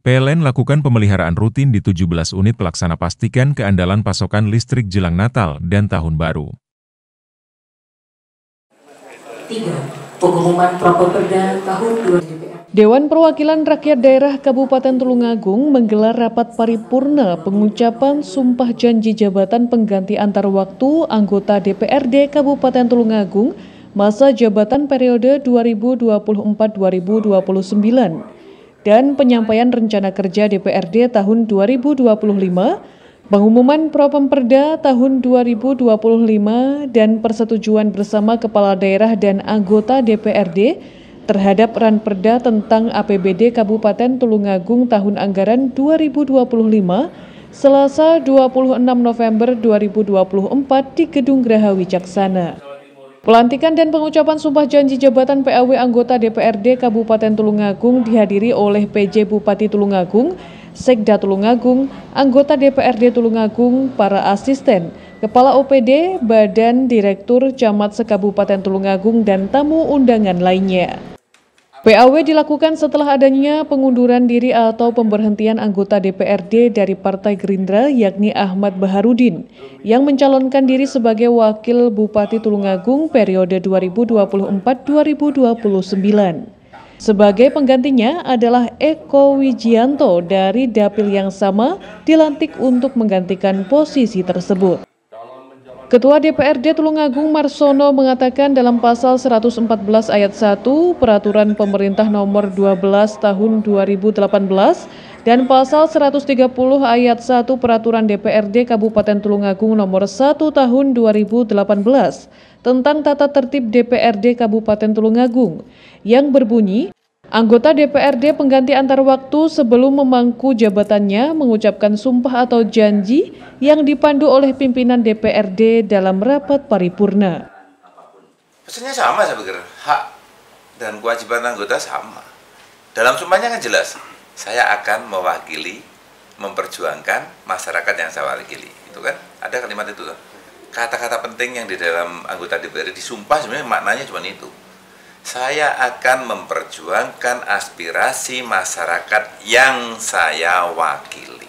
PLN lakukan pemeliharaan rutin di 17 unit pelaksana pastikan keandalan pasokan listrik jelang Natal dan Tahun Baru. 3. Pengumuman Properda tahun 2020. Dewan Perwakilan Rakyat Daerah Kabupaten Tulungagung menggelar rapat paripurna pengucapan sumpah janji jabatan pengganti antar waktu anggota DPRD Kabupaten Tulungagung masa jabatan periode 2024-2029 dan penyampaian rencana kerja DPRD tahun 2025, pengumuman Propemperda tahun 2025 dan persetujuan bersama kepala daerah dan anggota DPRD terhadap Ranperda tentang APBD Kabupaten Tulungagung tahun anggaran 2025 Selasa 26 November 2024 di Gedung Graha Wicaksana. Pelantikan dan pengucapan sumpah janji jabatan PAW anggota DPRD Kabupaten Tulungagung dihadiri oleh PJ Bupati Tulungagung, Sekda Tulungagung, anggota DPRD Tulungagung, para asisten, Kepala OPD, Badan Direktur Camat se-Kabupaten Tulungagung, dan tamu undangan lainnya. PAW dilakukan setelah adanya pengunduran diri atau pemberhentian anggota DPRD dari Partai Gerindra yakni Ahmad Baharudin yang mencalonkan diri sebagai Wakil Bupati Tulungagung periode 2024-2029. Sebagai penggantinya adalah Eko Wijianto dari dapil yang sama dilantik untuk menggantikan posisi tersebut. Ketua DPRD Tulungagung Marsono mengatakan dalam pasal 114 ayat 1 Peraturan Pemerintah Nomor 12 Tahun 2018 dan pasal 130 ayat 1 Peraturan DPRD Kabupaten Tulungagung Nomor 1 Tahun 2018 tentang tata tertib DPRD Kabupaten Tulungagung yang berbunyi, anggota DPRD pengganti antar waktu sebelum memangku jabatannya mengucapkan sumpah atau janji yang dipandu oleh pimpinan DPRD dalam rapat paripurna. Pesannya sama saya pikir, hak dan kewajiban anggota sama. Dalam sumpahnya kan jelas, saya akan mewakili, memperjuangkan masyarakat yang saya wakili. Itu kan, ada kalimat itu kan. Kata-kata penting yang di dalam anggota DPRD disumpah sebenarnya maknanya cuma itu. Saya akan memperjuangkan aspirasi masyarakat yang saya wakili.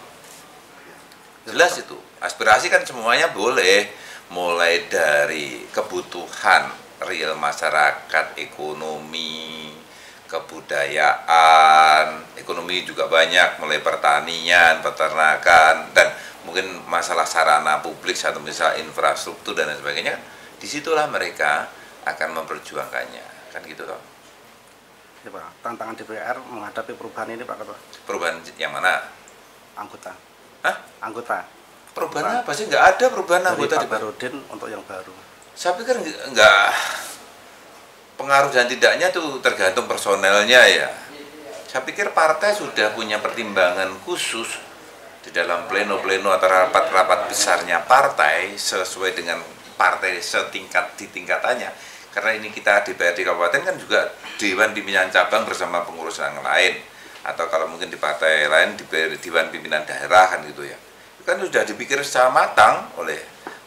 Jelas itu, aspirasi kan semuanya boleh, mulai dari kebutuhan real masyarakat, ekonomi, kebudayaan, ekonomi juga banyak, mulai pertanian, peternakan, dan mungkin masalah sarana publik atau misalnya infrastruktur dan lain sebagainya. Disitulah mereka akan memperjuangkannya. Kan gitu toh. Ya, Pak, tantangan DPR menghadapi perubahan ini Pak Ketua. Perubahan yang mana? Anggota. Hah? Anggota. Perubahan apa sih? Nggak ada perubahan dari anggota Pak DPR. Baharudin untuk yang baru. Saya pikir nggak, pengaruh dan tidaknya tuh tergantung personelnya ya. Saya pikir partai sudah punya pertimbangan khusus di dalam pleno-pleno atau rapat-rapat besarnya partai sesuai dengan partai setingkat di tingkatannya. Karena ini kita DPRD Kabupaten kan juga Dewan Pimpinan Cabang bersama pengurus yang lain. Atau kalau mungkin di partai lain di Dewan Pimpinan Daerah kan gitu ya. Itu kan sudah dipikir secara matang oleh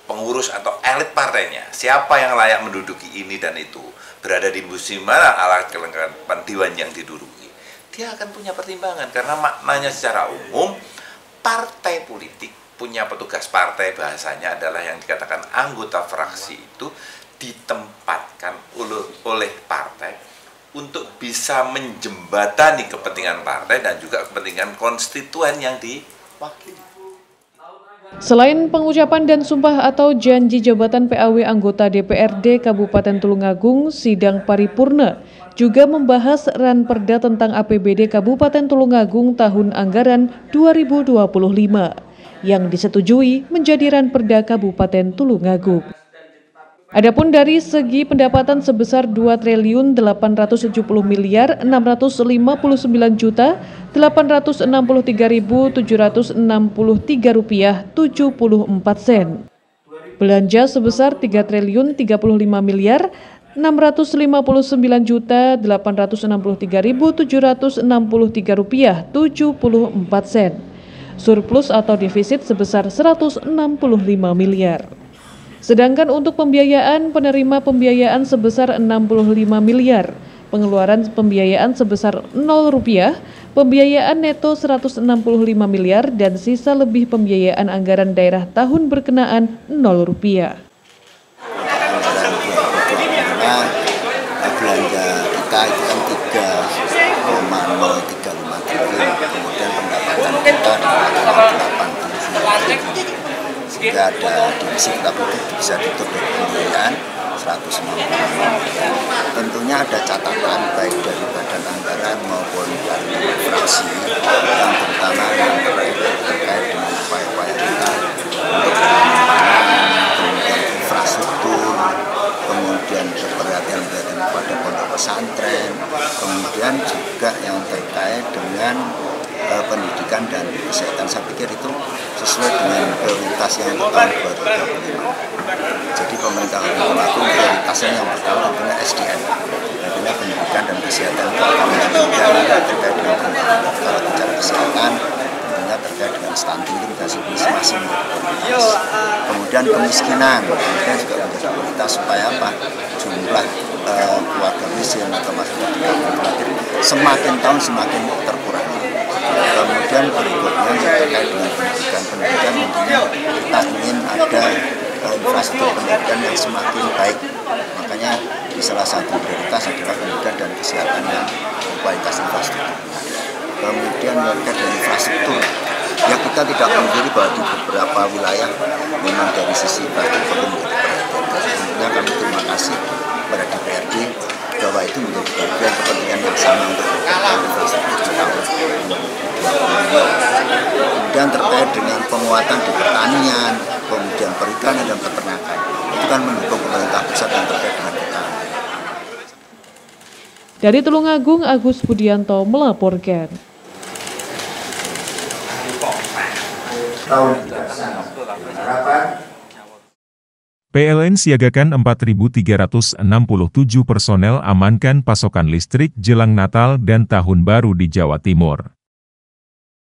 pengurus atau elit partainya. Siapa yang layak menduduki ini dan itu. Berada di musim mana alat kelengkapan Dewan yang diduduki. Dia akan punya pertimbangan. Karena maknanya secara umum partai politik punya petugas partai bahasanya adalah yang dikatakan anggota fraksi itu ditempatkan oleh partai untuk bisa menjembatani kepentingan partai dan juga kepentingan konstituen yang diwakili. Selain pengucapan dan sumpah atau janji jabatan PAW anggota DPRD Kabupaten Tulungagung, sidang paripurna juga membahas Ranperda tentang APBD Kabupaten Tulungagung tahun anggaran 2025 yang disetujui menjadi Ranperda Kabupaten Tulungagung. Adapun dari segi pendapatan sebesar Rp2.859.963.763,74. Belanja sebesar Rp3.359.863.763,74. Surplus atau defisit sebesar Rp165 miliar. Sedangkan untuk pembiayaan, penerima pembiayaan sebesar Rp65 miliar, pengeluaran pembiayaan sebesar Rp0, pembiayaan neto 165 miliar dan sisa lebih pembiayaan anggaran daerah tahun berkenaan Rp0. Belanja kita itu kan 3,035 triliun, kemudian pendapatan kita 8 triliun, sehingga ada defisit kita bisa ditutup dari pembiayaan 160 miliar. Tentunya ada catatan baik dari badan anggaran maupun dari fraksi yang terutama yang terkait dengan upaya-upaya kita untuk kemudian infrastruktur, kemudian perhatian kepada pondok pesantren, kemudian juga yang terkait dengan pendidikan dan kesehatan. Saya pikir itu sesuai dengan prioritas yang untuk tahun 2025. Jadi pemerintah Kabupaten prioritasnya yang pertama tentunya SDM, tentunya pendidikan dan kesehatan. Kemudian terkait dengan pembangunan. Kalau bicara kesehatan, tentunya terkait dengan stunting itu masih menjadi prioritas. Kemudian kemiskinan, kemudian juga menjadi prioritas supaya apa? Jumlah keluarga miskin atau masyarakat di kampung semakin tahun semakin terkurang. Kemudian berikutnya terkait dengan pendidikan tentunya kita ingin ada infrastruktur pendidikan yang semakin baik. Makanya di salah satu prioritas adalah pendidikan dan kesehatan yang kualitas infrastruktur. Kemudian terkait dengan infrastruktur, ya kita tidak memungkiri bahwa di beberapa wilayah memang dari sisi infrastruktur menjadi perhatian. Tentunya kami terima kasih kepada DPRD bahwa itu menjadi bagian kepentingan yang sama untuk infrastruktur di tahun 2025. Kemudian terkait dengan penguatan di pertanian, kemudian perikanan dan peternakan, itu kan mendukung pemerintah pusat yang terkait dengan petani. Dari Tulungagung, Agus Budianto melaporkan. PLN siagakan 4.367 personel amankan pasokan listrik jelang Natal dan Tahun Baru di Jawa Timur.